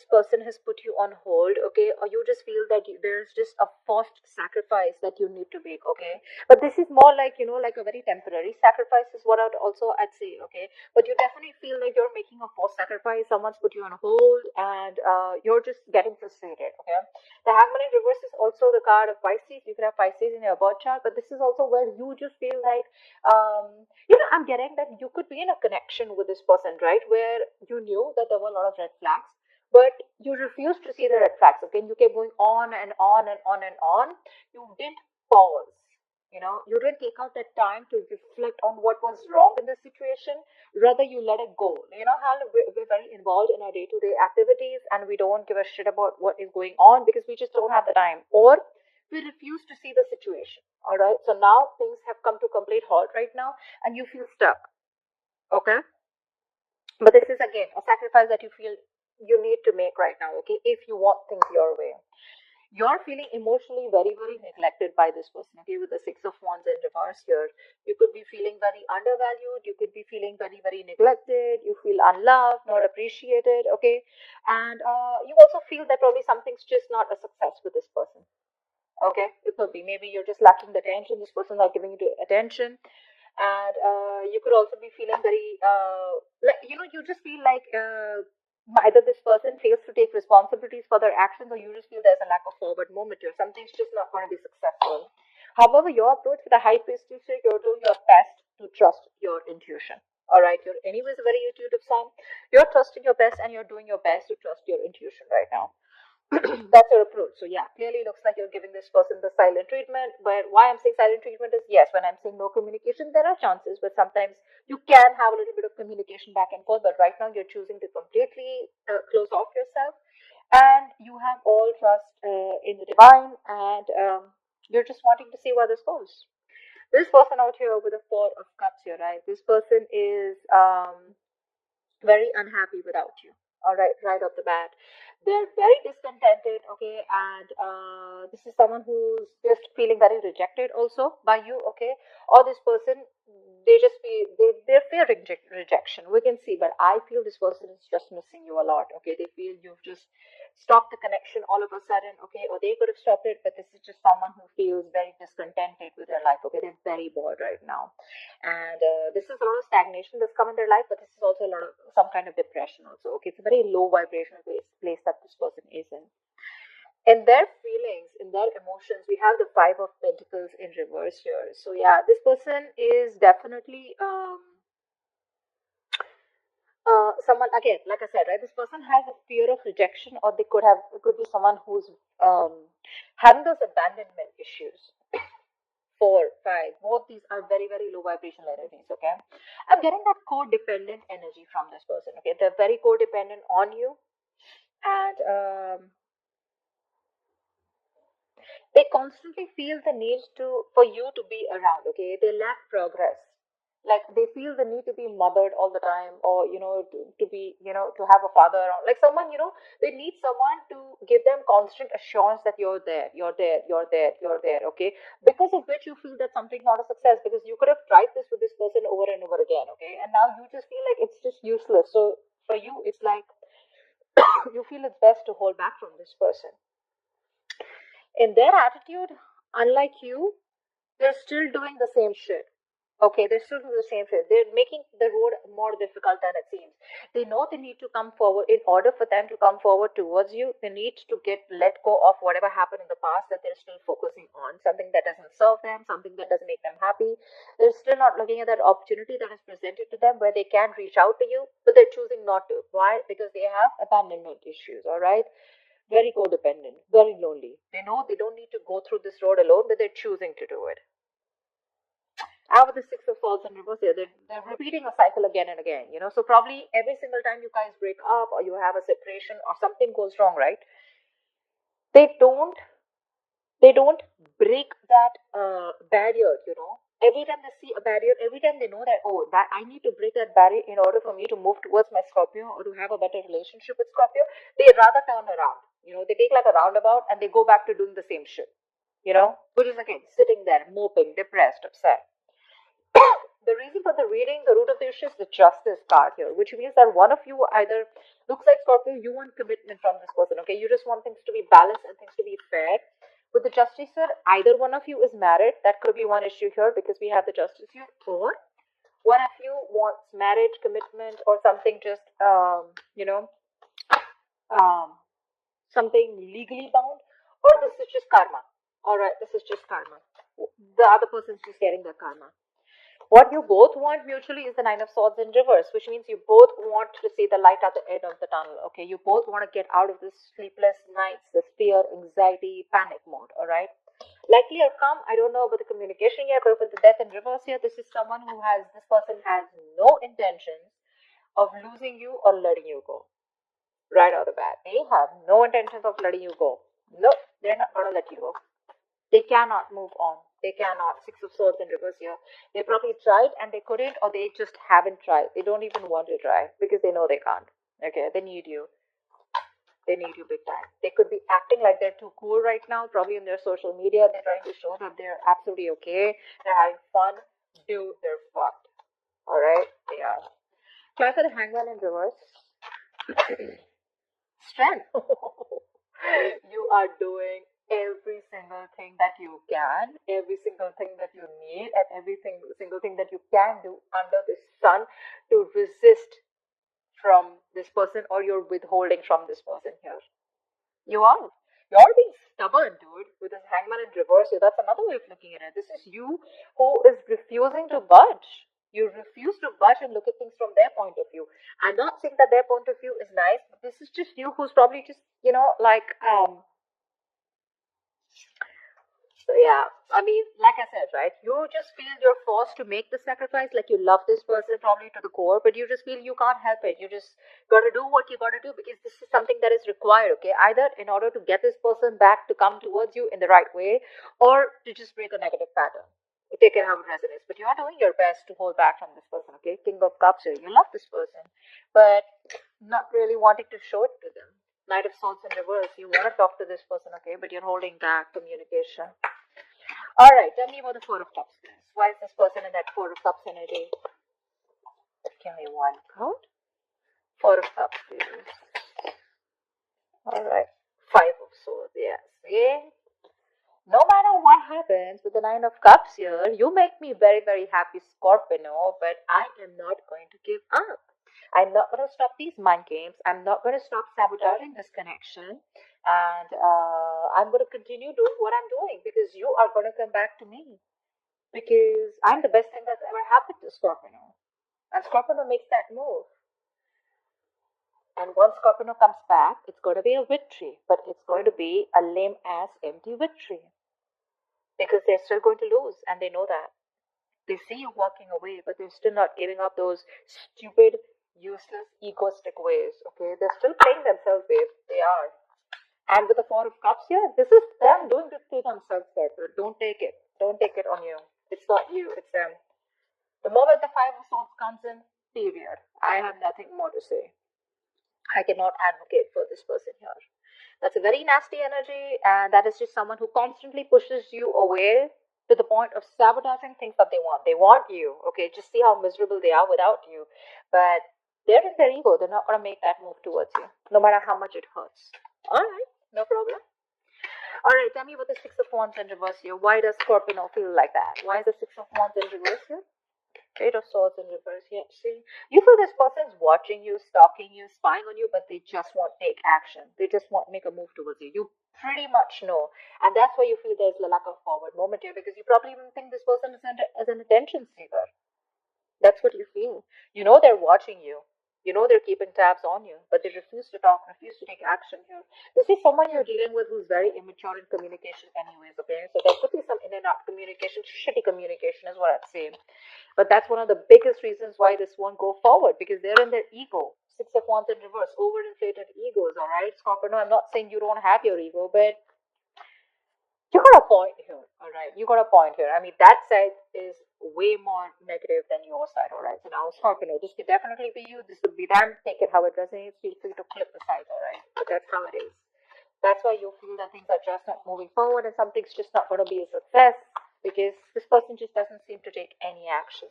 person has put you on hold, okay, or you just feel that there's just a forced sacrifice that you need to make, okay. But this is more like, like a very temporary sacrifice is what I'd say, okay. But you definitely feel like you're making a forced sacrifice. Someone's put you on hold, and you're just getting frustrated, okay. The Hangman in reverse is also the card of Pisces. You could have Pisces in your birth chart, but this is also where you just feel like, I'm getting that you could be in a connection with this person, right? Where you knew that there were a lot of red flags, but you refused to see the red flags, okay? You kept going on and on and on and on. You didn't pause. You didn't take out that time to reflect on what was wrong in the situation. Rather, you let it go. How we're very involved in our day-to-day activities, and we don't give a shit about what is going on because we just don't have the time, or we refuse to see the situation. All right. So now things have come to complete halt right now, and you feel stuck. Okay. But this is again a sacrifice that you feel you need to make right now. Okay. If you want things your way, you're feeling emotionally very, very neglected by this person. Okay, with the Six of Wands in reverse here, you could be feeling very undervalued. You could be feeling very, very neglected. You feel unloved, not appreciated. Okay, and you also feel that probably something's just not a success with this person. Okay, it could be maybe you're just lacking the attention. This person's not giving you the attention, and you could also be feeling very like you just feel like either this person fails to take responsibilities for their actions, or you just feel there's a lack of forward movement here. Something's just not going to be successful. However, your approach with the high priestess here, you're doing your best to trust your intuition. All right, you're anyways a very intuitive sign. You're trusting your best, and you're doing your best to trust your intuition right now. That's your approach. So yeah, clearly looks like you're giving this person the silent treatment. But why I'm saying silent treatment is, yes, when I'm saying no communication, there are chances, but sometimes you can have a little bit of communication back and forth. But right now you're choosing to completely close off yourself, and you have all trust in the divine, and you're just wanting to see where this goes. This person out here with the Four of Cups here, right? This person is very unhappy without you. All right, right off the bat, they're very discontented. Okay, and this is someone who's just feeling very rejected also by you. Okay, or this person, they just feel they're fearing rejection. We can see, but I feel this person is just missing you a lot. Okay, they feel you've just stopped the connection all of a sudden. Okay, or they could have stopped it, but this is just someone who feels very discontented with their life. Okay, they're very bored right now, and this is a lot of stagnation that's come in their life, but this is also a lot of some kind of depression also. Okay, it's a very low vibrational place that this person is in their feelings, in their emotions. We have the Five of Pentacles in reverse here. So yeah, this person is definitely someone, again, like I said, right, this person has a fear of rejection, or it could be someone who's having those abandonment issues. Four, five, both these are very, very low vibrational energies. Okay, I'm getting that codependent energy from this person. Okay, they're very codependent on you, and they constantly feel the need for you to be around. Okay, they lack progress. Like they feel the need to be mothered all the time, or to be, to have a father around, like someone, they need someone to give them constant assurance that you're there, you're there, you're there, you're there. Okay, because of which you feel that something's not a success, because you could have tried this with this person over and over again. Okay, and now you just feel like it's just useless. So for you, it's like you feel it's best to hold back from this person. In their attitude, unlike you, they're still doing the same shit. Okay, they're still doing the same shit. They're making the road more difficult than it seems. They know they need to come forward. In order for them to come forward towards you, they need to get let go of whatever happened in the past that they're still focusing on. Something that doesn't serve them, something that doesn't make them happy. They're still not looking at that opportunity that is presented to them where they can reach out to you, but they're choosing not to. Why? Because they have abandonment issues, all right? Very codependent, very lonely. They know they don't need to go through this road alone, but they're choosing to do it. Out with the Six of Swords in reverse here, they're repeating a cycle again and again, So probably every single time you guys break up, or you have a separation, or something goes wrong, right? They don't they don't break that barrier. Every time they see a barrier, every time they know that, oh, that I need to break that barrier in order for me to move towards my Scorpio, or to have a better relationship with Scorpio, they rather turn around. They take like a roundabout, and they go back to doing the same shit. Which is again sitting there moping, depressed, upset. The reason for the reading, the root of the issue is the justice card here, which means that one of you either looks like Scorpio, you want commitment from this person, okay? You just want things to be balanced and things to be fair. With the justice here, either one of you is married. That could be one issue here because we have the justice here. Or one of you wants marriage, commitment, or something just, um, something legally bound. Or this is just karma. All right, this is just karma. The other person's just getting their karma. What you both want mutually is the Nine of Swords in reverse, which means you both want to see the light at the end of the tunnel. Okay, you both want to get out of this sleepless nights, this fear, anxiety, panic mode. All right. Likely outcome, I don't know about the communication yet, but with the death in reverse here, this is someone who has, this person has no intentions of losing you or letting you go. Right out of the bat. They have no intentions of letting you go. No, they're not going to let you go. They cannot move on. They cannot. Six of Swords in reverse here. They probably tried and they couldn't, or they just haven't tried. They don't even want to try because they know they can't. Okay, they need you. They need you big time. They could be acting like they're too cool right now, probably in their social media. They're trying to show that they're absolutely okay. They're having fun. Dude, they're fucked. Alright? They are. Try for the Hangman in reverse. Strength. You are doing every single thing that you can, every single thing that you need, and single thing that you can do under the sun to resist from this person, or you're withholding from this person here. You are. You're being stubborn, dude, with this hangman in reverse. So that's another way of looking at it. This is you who is refusing to budge. You refuse to budge and look at things from their point of view. I'm not saying that their point of view is nice, but this is just you who's probably just, so yeah, I mean, like I said, right? You just feel you're forced to make the sacrifice, like you love this person probably to the core, but you just feel you can't help it. You just gotta do what you gotta do because this is something that is required, okay? Either in order to get this person back to come towards you in the right way, or to just break a negative pattern. You take it how it resonates. But you are doing your best to hold back from this person, okay? King of Cups here. You love this person, but not really wanting to show it to them. Knight of Swords in reverse. You want to talk to this person, okay? But you're holding back communication. All right, tell me about the Four of Cups. Why is this person in that Four of Cups energy? Give me one card. Four of Cups, please. All right, Five of Swords. Yes. Yeah. No matter what happens with the Nine of Cups here, you make me very, very happy, Scorpio. But I am not going to give up. I'm not going to stop these mind games. I'm not going to stop sabotaging this connection. And I'm going to continue doing what I'm doing because you are going to come back to me. Because I'm the best thing that's ever happened to Scorpio. And Scorpio makes that move. And once Scorpio comes back, it's going to be a victory. But it's going to be a lame ass empty victory. Because they're still going to lose and they know that. They see you walking away, but they're still not giving up those stupid, useless, egoistic ways. Okay? They're still playing themselves, babe. They are. And with the Four of Cups here, this is them doing this to themselves, Scorpio. Don't take it. Don't take it on you. It's not you, it's them. The moment the Five of Swords comes in, period. I have nothing more to say. I cannot advocate for this person here. That's a very nasty energy, and that is just someone who constantly pushes you away to the point of sabotaging things that they want. They want you, okay? Just see how miserable they are without you. But they're in their ego. They're not going to make that move towards you, no matter how much it hurts. All right, no problem. All right, tell me about the Six of Wands in reverse here. Why does Scorpio feel like that? Why is the Six of Wands in reverse here? Eight of Swords in reverse here. See, you feel this person's watching you, stalking you, spying on you, but they just won't take action. They just won't make a move towards you. You pretty much know. And that's why you feel there's a lack of forward moment here because you probably even think this person is an attention seeker. That's what you feel. You know they're watching you. You know they're keeping tabs on you, but they refuse to talk, refuse to take action here. This is someone you're dealing with who's very immature in communication anyways, okay? So there could be some in and out communication, shitty communication is what I'd say. But that's one of the biggest reasons why this won't go forward, because they're in their ego. Six of Wands in reverse, overinflated egos, alright? Scorpio, no, I'm not saying you don't have your ego, but you got a point here, alright? You got a point here. I mean, that side is way more negative than your side, alright? So now, Scorpio, this could definitely be you. This could be them. Take it how it resonates. Feel free to clip the sides, alright? But that's how it is. That's why you feel that things are just not moving forward and something's just not going to be a success because this person just doesn't seem to take any action.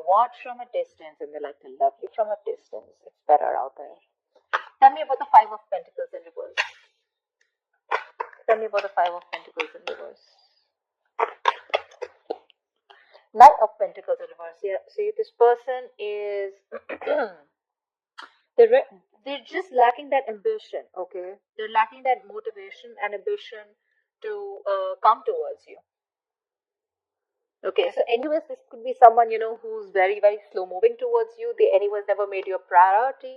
watch from a distance and they like to love you from a distance. It's better out there. Tell me about the Five of Pentacles in reverse. Tell me about the Five of Pentacles in reverse. Knight of Pentacles in reverse. Yeah, see, this person is they're just lacking that ambition. Okay, they're lacking that motivation and ambition to come towards you. Okay, so anyways, this could be someone, who's very, very slow moving towards you. They anyways never made you a priority.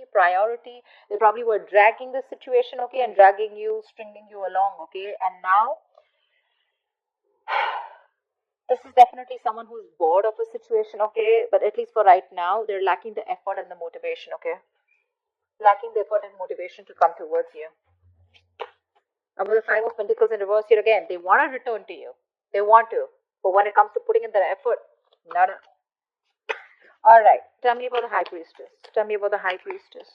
They probably were dragging the situation, okay, and dragging you, stringing you along, okay. And now, this is definitely someone who's bored of a situation, okay. But at least for right now, they're lacking the effort and the motivation, okay. Lacking the effort and motivation to come towards you. And with the Five of Pentacles in reverse here again, they want to return to you. They want to. But when it comes to putting in their effort, none. Alright, tell me about the High Priestess. Tell me about the High Priestess.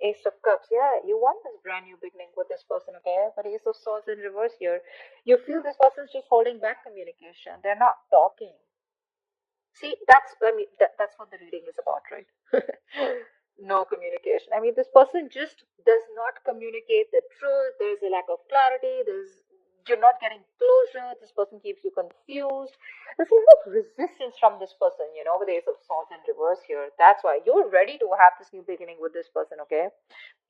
Ace of Cups. Yeah, you want this brand new beginning with this person, okay? But Ace of Swords in reverse here. You feel this person's just holding back communication. They're not talking. See, that's what the reading is about, right? No communication. I mean, this person just does not communicate the truth. There's a lack of clarity. You're not getting closure. This person keeps you confused. There's a lot of resistance from this person, with the Ace of Swords in reverse here. That's why you're ready to have this new beginning with this person, okay?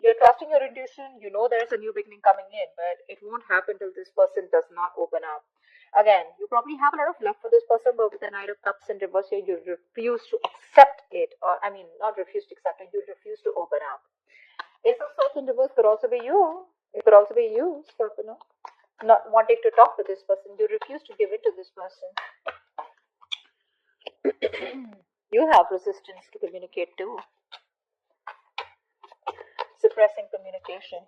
You're trusting your intuition. You know there's a new beginning coming in, but it won't happen till this person does not open up. Again, you probably have a lot of love for this person, but with the Knight of Cups in reverse here, you refuse to accept it. Or, I mean, not refuse to accept it, you refuse to open up. Ace of Swords in reverse could also be you. It could also be you, Scorpio. Not wanting to talk to this person. You refuse to give in to this person. You have resistance to communicate too. Suppressing communication.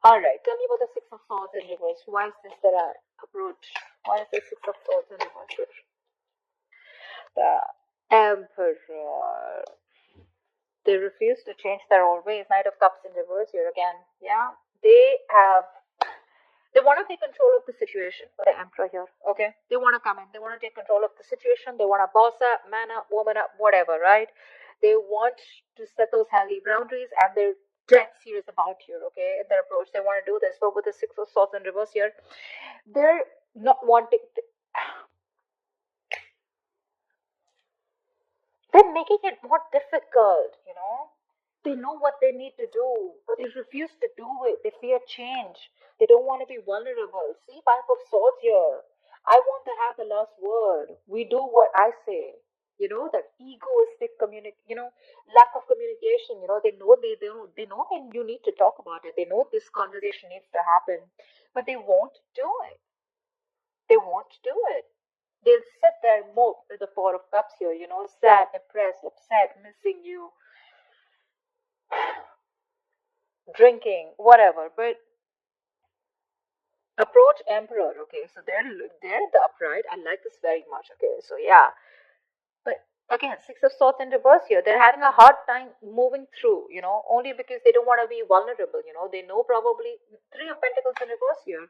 Alright, tell me about the Six of Swords in reverse. Why is this their approach? Why is the Six of Swords in reverse here? The Emperor. They refuse to change their old ways. Knight of Cups in reverse here again. Yeah, they want to take control of the situation for the Emperor here, okay? They want to come in. They want to take control of the situation. They want to boss up, man up, woman up, whatever, right? They want to set those healthy boundaries, and they're dead serious about here, okay? In their approach, they want to do this. But with the Six of Swords in reverse here, they're not wanting to, they're making it more difficult, They know what they need to do, but they refuse to do it. They fear change. They don't want to be vulnerable. See, Five of Swords here. I want to have the last word. We do what I say. That egoistic lack of communication. They know you need to talk about it. They know this conversation needs to happen, but they won't do it. They won't do it. They'll sit there and mope with the Four of Cups here. Sad, depressed, upset, missing you, drinking, whatever. But approach Emperor, okay, so they're the upright. I like this very much, okay, so yeah. But again, Six of Swords in reverse here, they're having a hard time moving through, only because they don't want to be vulnerable. They know probably Three of Pentacles in reverse here.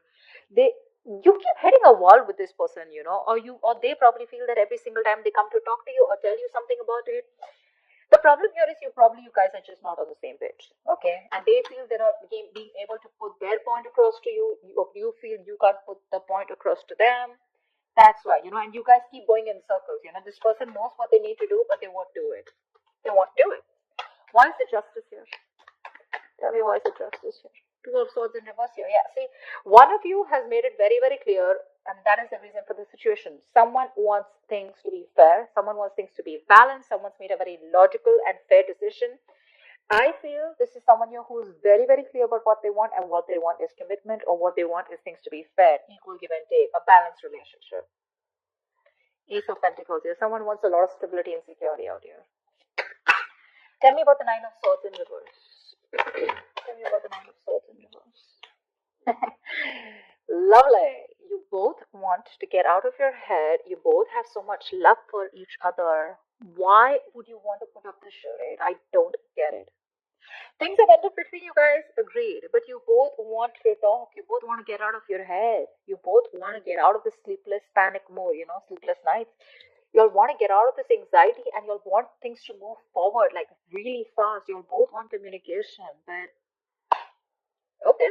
You keep hitting a wall with this person, or they probably feel that every single time they come to talk to you or tell you something about it, the problem here is you guys are just not on the same page, okay? And they feel they're not being able to put their point across to you, or you feel you can't put the point across to them. That's why, and you guys keep going in circles. This person knows what they need to do, but they won't do it. They won't do it. Why is the Justice here? Tell me, why is the Justice here? Two of Swords in reverse here. Yeah, see, one of you has made it very, very clear, and that is the reason for the situation. Someone wants things to be fair. Someone wants things to be balanced. Someone's made a very logical and fair decision. I feel this is someone here who's very, very clear about what they want, and what they want is commitment, or what they want is things to be fair, equal give and take, a balanced relationship. Ace of Pentacles here. Someone wants a lot of stability and security out here. Tell me about the Nine of Swords in reverse. Tell me about the Nine of Swords in reverse. Lovely. You both want to get out of your head. You both have so much love for each other. Why would you want to put up this charade? I don't get it. Things have ended between you guys, agreed. But you both want to talk. You both want to get out of your head. You both want to get out of the sleepless panic mode, sleepless nights. You'll want to get out of this anxiety and you'll want things to move forward like really fast. You'll both want communication, but okay.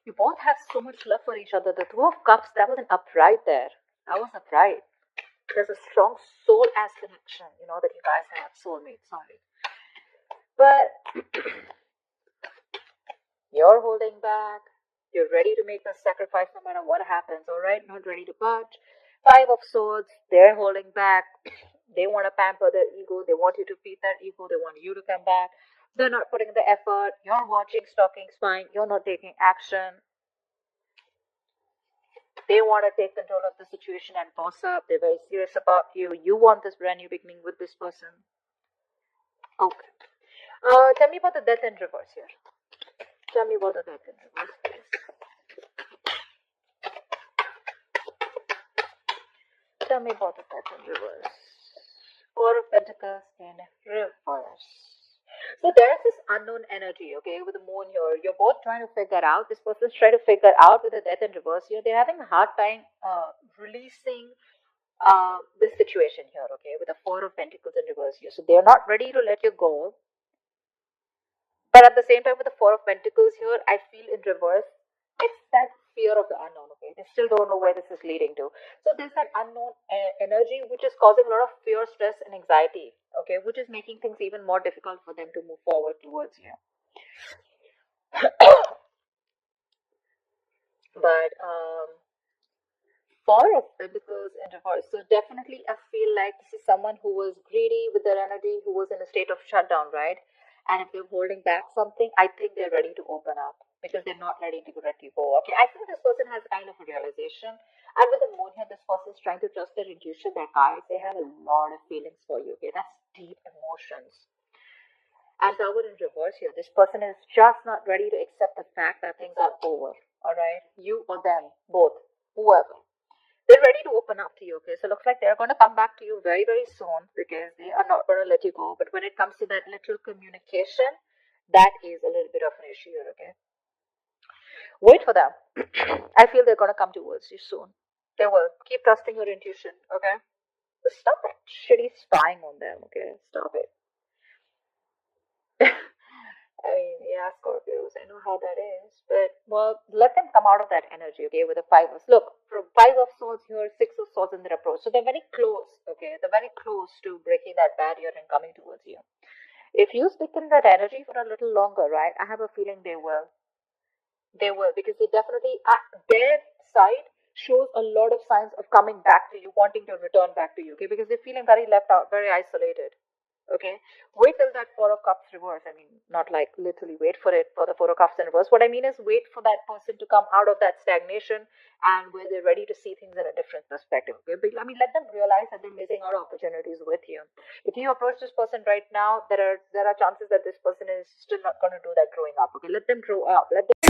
You both have so much love for each other. The Two of Cups, that was an upright there. That was upright. There's a strong soul as connection, that you guys have. Soulmate, sorry. But you're holding back. You're ready to make the sacrifice no matter what happens, alright? Not ready to budge. Five of Swords, they're holding back. They want to pamper their ego. They want you to feed their ego. They want you to come back. They're not putting the effort. You're watching, stalking, spying. You're not taking action. They want to take control of the situation and boss up. They're very serious about you. You want this brand new beginning with this person. Okay. Tell me about the death in reverse here. Tell me about the death in reverse, please. Tell me about the death in reverse. Four of Pentacles in reverse. So there's this unknown energy, okay, with the moon here. You're both trying to figure out. This person's trying to figure out with the death in reverse here. They're having a hard time releasing this situation here, okay, with the Four of Pentacles in reverse here. So they're not ready to let you go. But at the same time, with the Four of Pentacles here, I feel in reverse, it's that fear of the unknown, okay? They still don't know where this is leading to. So there's that unknown energy which is causing a lot of fear, stress, and anxiety, okay? Which is making things even more difficult for them to move forward towards you. But Four of Pentacles in reverse. So definitely I feel like this is someone who was greedy with their energy, who was in a state of shutdown, right? And if they're holding back something, I think they're ready to open up because they're not ready to let you go. Okay, I think this person has kind of a realization. And with the moon here, this person is trying to trust their intuition, their guides. They have a lot of feelings for you. Okay, that's deep emotions. And Tower in reverse here, this person is just not ready to accept the fact that things are over. All right, you or them, both, whoever. They're ready to open up to you, okay? So it looks like they're going to come back to you very, very soon because they are not going to let you go. But when it comes to that literal communication, that is a little bit of an issue, okay? Wait for them. I feel they're going to come towards you soon. They will. Keep trusting your intuition, okay? But stop that shitty spying on them, okay? Stop it. I mean, yeah, Scorpios, I know how that is. But, well, let them come out of that energy, okay, with the Five of... Look, from Five of Swords here, Six of Swords in their approach. So they're very close, okay? They're very close to breaking that barrier and coming towards you. If you stick in that energy for a little longer, right, I have a feeling they will. They will, because they definitely... their side shows a lot of signs of coming back to you, wanting to return back to you, okay? Because they're feeling very left out, very isolated. Okay, wait till that Four of Cups reverse. I mean, not like literally wait for it for the Four of Cups in reverse. What I mean is wait for that person to come out of that stagnation and where they're ready to see things in a different perspective. Okay, but, I mean, let them realize that they're missing out opportunities with you. If you approach this person right now, there are chances that this person is still not going to do that growing up. Okay, let them grow up. Let them